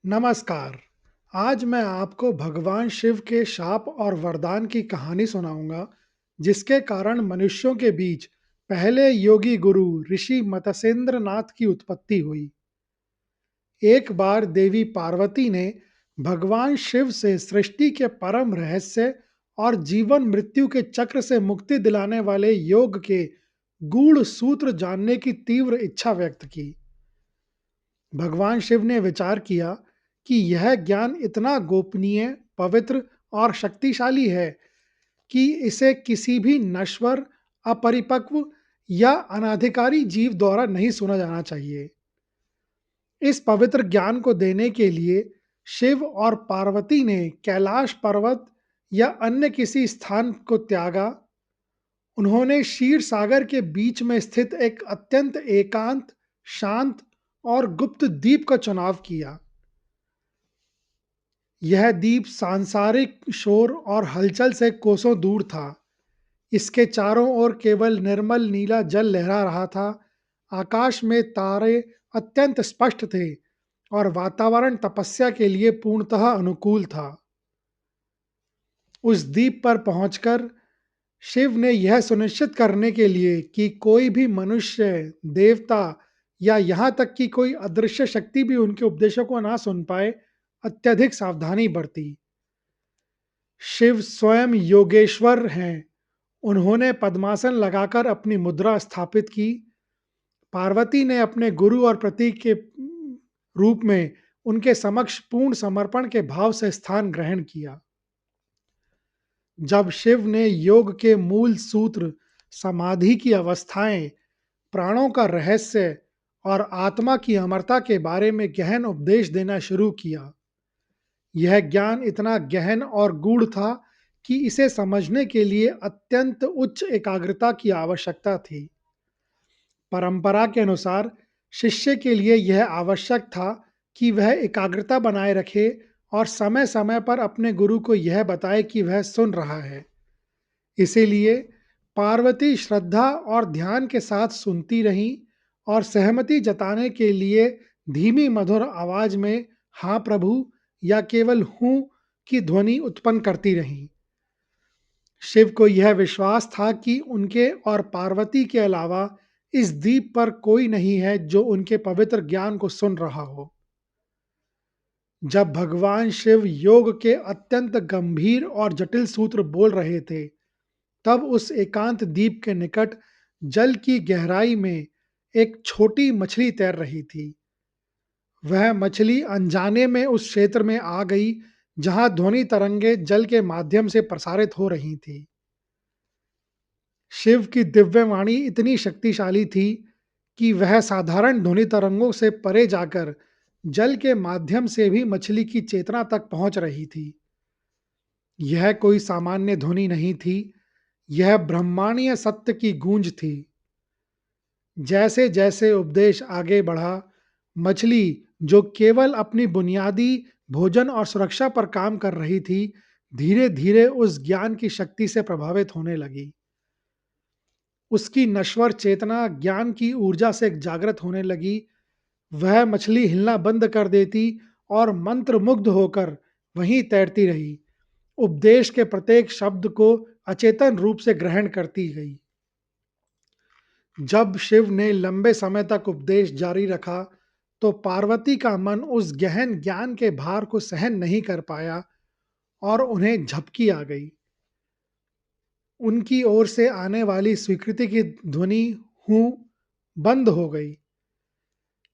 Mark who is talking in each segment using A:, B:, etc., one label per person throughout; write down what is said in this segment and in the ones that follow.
A: नमस्कार। आज मैं आपको भगवान शिव के शाप और वरदान की कहानी सुनाऊंगा, जिसके कारण मनुष्यों के बीच पहले योगी गुरु ऋषि मतसेंद्र नाथ की उत्पत्ति हुई। एक बार देवी पार्वती ने भगवान शिव से सृष्टि के परम रहस्य और जीवन मृत्यु के चक्र से मुक्ति दिलाने वाले योग के गूढ़ सूत्र जानने की तीव्र इच्छा व्यक्त की। भगवान शिव ने विचार किया कि यह ज्ञान इतना गोपनीय, पवित्र और शक्तिशाली है कि इसे किसी भी नश्वर, अपरिपक्व या अनाधिकारी जीव द्वारा नहीं सुना जाना चाहिए। इस पवित्र ज्ञान को देने के लिए शिव और पार्वती ने कैलाश पर्वत या अन्य किसी स्थान को त्यागा। उन्होंने क्षीर सागर के बीच में स्थित एक अत्यंत एकांत, शांत और गुप्त द्वीप का चुनाव किया। यह द्वीप सांसारिक शोर और हलचल से कोसों दूर था। इसके चारों ओर केवल निर्मल नीला जल लहरा रहा था। आकाश में तारे अत्यंत स्पष्ट थे और वातावरण तपस्या के लिए पूर्णतः अनुकूल था। उस द्वीप पर पहुंचकर शिव ने यह सुनिश्चित करने के लिए कि कोई भी मनुष्य, देवता या यहाँ तक कि कोई अदृश्य शक्ति भी उनके उपदेशों को ना सुन पाए, अत्यधिक सावधानी बरती। शिव स्वयं योगेश्वर हैं। उन्होंने पद्मासन लगाकर अपनी मुद्रा स्थापित की। पार्वती ने अपने गुरु और प्रतीक के रूप में उनके समक्ष पूर्ण समर्पण के भाव से स्थान ग्रहण किया। जब शिव ने योग के मूल सूत्र, समाधि की अवस्थाएं, प्राणों का रहस्य और आत्मा की अमरता के बारे में गहन उपदेश देना शुरू किया, यह ज्ञान इतना गहन और गूढ़ था कि इसे समझने के लिए अत्यंत उच्च एकाग्रता की आवश्यकता थी। परंपरा के अनुसार शिष्य के लिए यह आवश्यक था कि वह एकाग्रता बनाए रखे और समय समय पर अपने गुरु को यह बताए कि वह सुन रहा है। इसीलिए पार्वती श्रद्धा और ध्यान के साथ सुनती रहीं और सहमति जताने के लिए धीमी मधुर आवाज में हाँ प्रभु या केवल हूं की ध्वनि उत्पन्न करती रहीं। शिव को यह विश्वास था कि उनके और पार्वती के अलावा इस द्वीप पर कोई नहीं है जो उनके पवित्र ज्ञान को सुन रहा हो। जब भगवान शिव योग के अत्यंत गंभीर और जटिल सूत्र बोल रहे थे, तब उस एकांत द्वीप के निकट जल की गहराई में एक छोटी मछली तैर रही थी। वह मछली अनजाने में उस क्षेत्र में आ गई जहां ध्वनि तरंगे जल के माध्यम से प्रसारित हो रही थी। शिव की दिव्य वाणी इतनी शक्तिशाली थी कि वह साधारण ध्वनि तरंगों से परे जाकर जल के माध्यम से भी मछली की चेतना तक पहुंच रही थी। यह कोई सामान्य ध्वनि नहीं थी, यह ब्रह्मांडीय सत्य की गूंज थी। जैसे जैसे उपदेश आगे बढ़ा, मछली, जो केवल अपनी बुनियादी भोजन और सुरक्षा पर काम कर रही थी, धीरे धीरे उस ज्ञान की शक्ति से प्रभावित होने लगी। उसकी नश्वर चेतना ज्ञान की ऊर्जा से जागृत होने लगी। वह मछली हिलना बंद कर देती और मंत्र मुग्ध होकर वहीं तैरती रही, उपदेश के प्रत्येक शब्द को अचेतन रूप से ग्रहण करती गई। जब शिव ने लंबे समय तक उपदेश जारी रखा, तो पार्वती का मन उस गहन ज्ञान के भार को सहन नहीं कर पाया और उन्हें झपकी आ गई। उनकी ओर से आने वाली स्वीकृति की ध्वनि हूं बंद हो गई।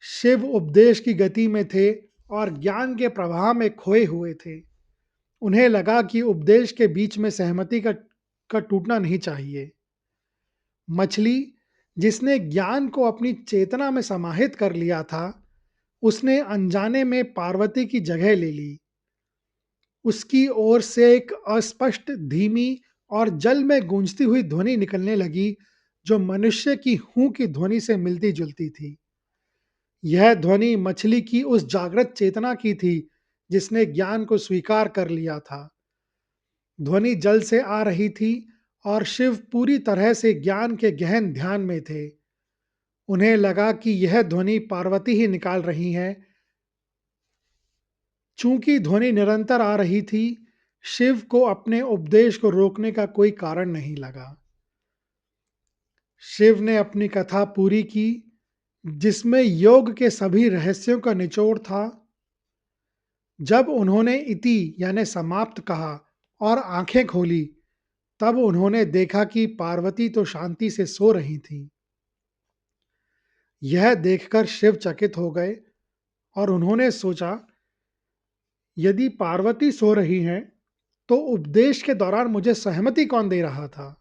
A: शिव उपदेश की गति में थे और ज्ञान के प्रवाह में खोए हुए थे। उन्हें लगा कि उपदेश के बीच में सहमति का टूटना नहीं चाहिए। मछली, जिसने ज्ञान को अपनी चेतना में समाहित कर लिया था, उसने अनजाने में पार्वती की जगह ले ली। उसकी ओर से एक अस्पष्ट, धीमी और जल में गूंजती हुई ध्वनि निकलने लगी, जो मनुष्य की हूं की ध्वनि से मिलती जुलती थी। यह ध्वनि मछली की उस जागृत चेतना की थी जिसने ज्ञान को स्वीकार कर लिया था। ध्वनि जल से आ रही थी और शिव पूरी तरह से ज्ञान के गहन ध्यान में थे। उन्हें लगा कि यह ध्वनि पार्वती ही निकाल रही हैं। चूंकि ध्वनि निरंतर आ रही थी, शिव को अपने उपदेश को रोकने का कोई कारण नहीं लगा। शिव ने अपनी कथा पूरी की, जिसमें योग के सभी रहस्यों का निचोड़ था। जब उन्होंने इति यानी समाप्त कहा और आंखें खोली, तब उन्होंने देखा कि पार्वती तो शांति से सो रही थीं। यह देखकर शिव चकित हो गए और उन्होंने सोचा, यदि पार्वती सो रही हैं, तो उपदेश के दौरान मुझे सहमति कौन दे रहा था?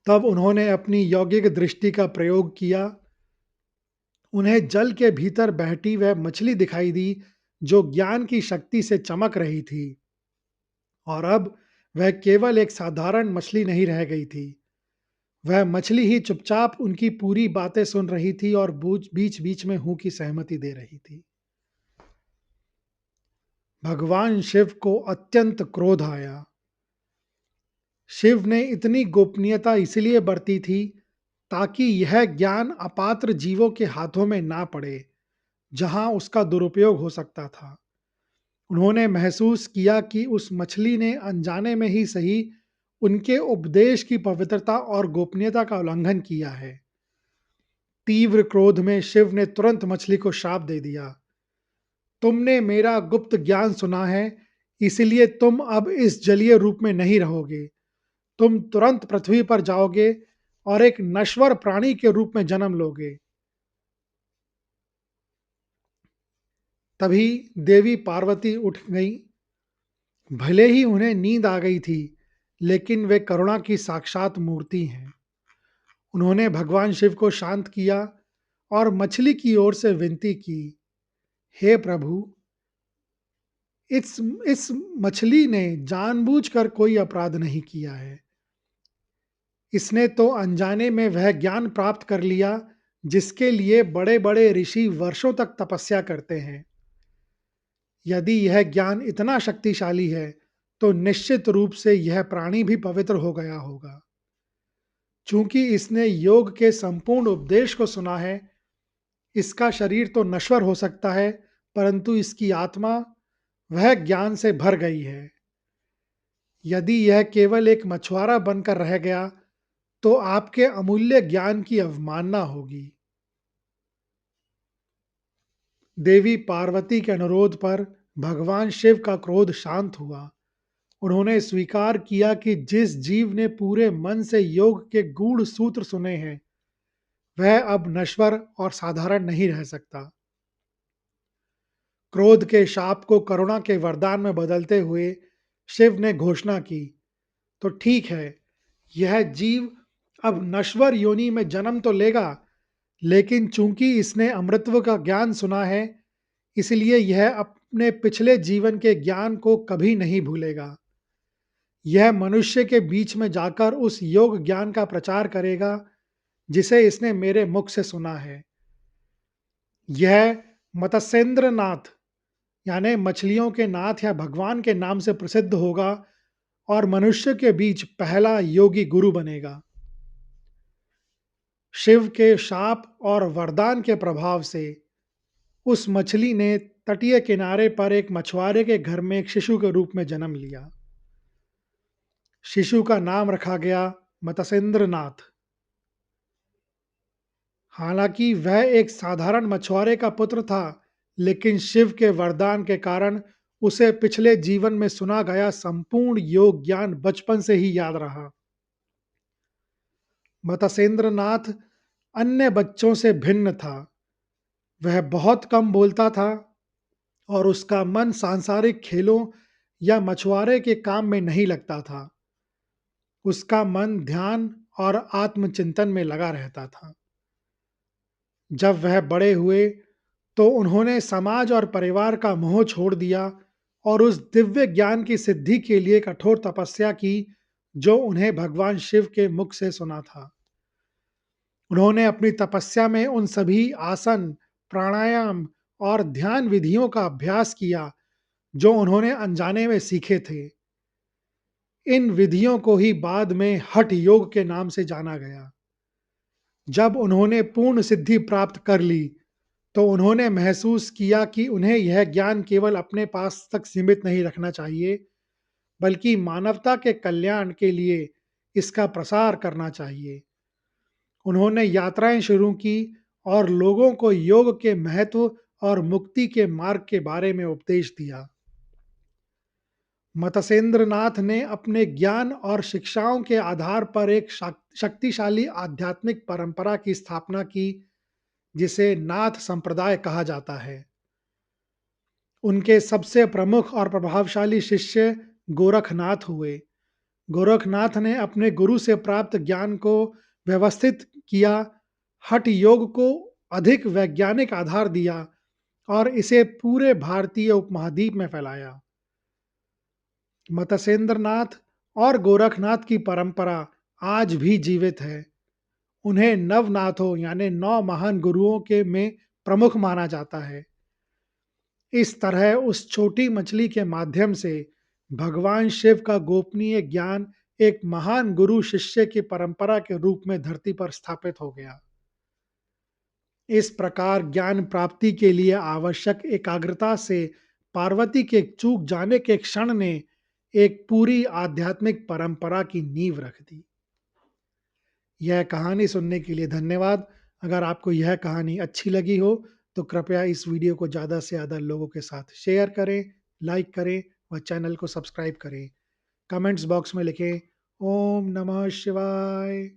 A: तब उन्होंने अपनी यौगिक दृष्टि का प्रयोग किया। उन्हें जल के भीतर बहती वह मछली दिखाई दी, जो ज्ञान की शक्ति से चमक रही थी। और अब वह केवल एक साधारण मछली नहीं रह गई थी। वह मछली ही चुपचाप उनकी पूरी बातें सुन रही थी और बीच बीच में हूं की सहमति दे रही थी। भगवान शिव को अत्यंत क्रोध आया। शिव ने इतनी गोपनीयता इसलिए बरती थी ताकि यह ज्ञान अपात्र जीवों के हाथों में ना पड़े, जहां उसका दुरुपयोग हो सकता था। उन्होंने महसूस किया कि उस मछली ने अनजाने में ही सही उनके उपदेश की पवित्रता और गोपनीयता का उल्लंघन किया है। तीव्र क्रोध में शिव ने तुरंत मछली को शाप दे दिया, तुमने मेरा गुप्त ज्ञान सुना है, इसलिए तुम अब इस जलीय रूप में नहीं रहोगे। तुम तुरंत पृथ्वी पर जाओगे और एक नश्वर प्राणी के रूप में जन्म लोगे। तभी देवी पार्वती उठ गई। भले ही उन्हें नींद आ गई थी, लेकिन वे करुणा की साक्षात मूर्ति हैं। उन्होंने भगवान शिव को शांत किया और मछली की ओर से विनती की, हे प्रभु, इस इस मछली ने जानबूझकर कोई अपराध नहीं किया है। इसने तो अनजाने में वह ज्ञान प्राप्त कर लिया जिसके लिए बड़े बड़े ऋषि वर्षों तक तपस्या करते हैं। यदि यह ज्ञान इतना शक्तिशाली है, तो निश्चित रूप से यह प्राणी भी पवित्र हो गया होगा। चूंकि इसने योग के संपूर्ण उपदेश को सुना है, इसका शरीर तो नश्वर हो सकता है, परंतु इसकी आत्मा वह ज्ञान से भर गई है। यदि यह केवल एक मछुआरा बनकर रह गया, तो आपके अमूल्य ज्ञान की अवमानना होगी। देवी पार्वती के अनुरोध पर भगवान शिव का क्रोध शांत हुआ। उन्होंने स्वीकार किया कि जिस जीव ने पूरे मन से योग के गूढ़ सूत्र सुने हैं, वह अब नश्वर और साधारण नहीं रह सकता। क्रोध के शाप को करुणा के वरदान में बदलते हुए शिव ने घोषणा की, तो ठीक है, यह जीव अब नश्वर योनि में जन्म तो लेगा, लेकिन चूंकि इसने अमृतत्व का ज्ञान सुना है, इसलिए यह अपने पिछले जीवन के ज्ञान को कभी नहीं भूलेगा। यह मनुष्य के बीच में जाकर उस योग ज्ञान का प्रचार करेगा जिसे इसने मेरे मुख से सुना है। यह मत्स्येंद्र नाथ यानी मछलियों के नाथ या भगवान के नाम से प्रसिद्ध होगा और मनुष्य के बीच पहला योगी गुरु बनेगा। शिव के शाप और वरदान के प्रभाव से उस मछली ने तटीय किनारे पर एक मछुआरे के घर में एक शिशु के रूप में जन्म लिया। शिशु का नाम रखा गया मत्स्येंद्र नाथ। हालांकि वह एक साधारण मछुआरे का पुत्र था, लेकिन शिव के वरदान के कारण उसे पिछले जीवन में सुना गया संपूर्ण योग ज्ञान बचपन से ही याद रहा। मत्स्येंद्र नाथ अन्य बच्चों से भिन्न था। वह बहुत कम बोलता था और उसका मन सांसारिक खेलों या मछुआरे के काम में नहीं लगता था। उसका मन ध्यान और आत्मचिंतन में लगा रहता था। जब वह बड़े हुए, तो उन्होंने समाज और परिवार का मोह छोड़ दिया और उस दिव्य ज्ञान की सिद्धि के लिए कठोर तपस्या की जो उन्हें भगवान शिव के मुख से सुना था। उन्होंने अपनी तपस्या में उन सभी आसन, प्राणायाम और ध्यान विधियों का अभ्यास किया जो उन्होंने अनजाने में सीखे थे। इन विधियों को ही बाद में हठ योग के नाम से जाना गया। जब उन्होंने पूर्ण सिद्धि प्राप्त कर ली, तो उन्होंने महसूस किया कि उन्हें यह ज्ञान केवल अपने पास तक सीमित नहीं रखना चाहिए, बल्कि मानवता के कल्याण के लिए इसका प्रसार करना चाहिए। उन्होंने यात्राएं शुरू की और लोगों को योग के महत्व और मुक्ति के मार्ग के बारे में उपदेश दिया। मत्स्येंद्र नाथ ने अपने ज्ञान और शिक्षाओं के आधार पर एक शक्तिशाली आध्यात्मिक परंपरा की स्थापना की, जिसे नाथ संप्रदाय कहा जाता है। उनके सबसे प्रमुख और प्रभावशाली शिष्य गोरखनाथ हुए। गोरखनाथ ने अपने गुरु से प्राप्त ज्ञान को व्यवस्थित किया, हठ योग को अधिक वैज्ञानिक आधार दिया और इसे पूरे भारतीय उपमहाद्वीप में फैलाया। मत्स्येंद्र नाथ और गोरखनाथ की परंपरा आज भी जीवित है। उन्हें नवनाथों यानी 9 महान गुरुओं के में प्रमुख माना जाता है। इस तरह उस छोटी मछली के माध्यम से भगवान शिव का गोपनीय ज्ञान एक महान गुरु शिष्य की परंपरा के रूप में धरती पर स्थापित हो गया। इस प्रकार ज्ञान प्राप्ति के लिए आवश्यक एकाग्रता से पार्वती के चूक जाने के क्षण ने एक पूरी आध्यात्मिक परंपरा की नींव रख दी। यह कहानी सुनने के लिए धन्यवाद। अगर आपको यह कहानी अच्छी लगी हो तो कृपया इस वीडियो को ज़्यादा से ज़्यादा लोगों के साथ शेयर करें, लाइक करें व चैनल को सब्सक्राइब करें। कमेंट्स बॉक्स में लिखें ओम नमः शिवाय।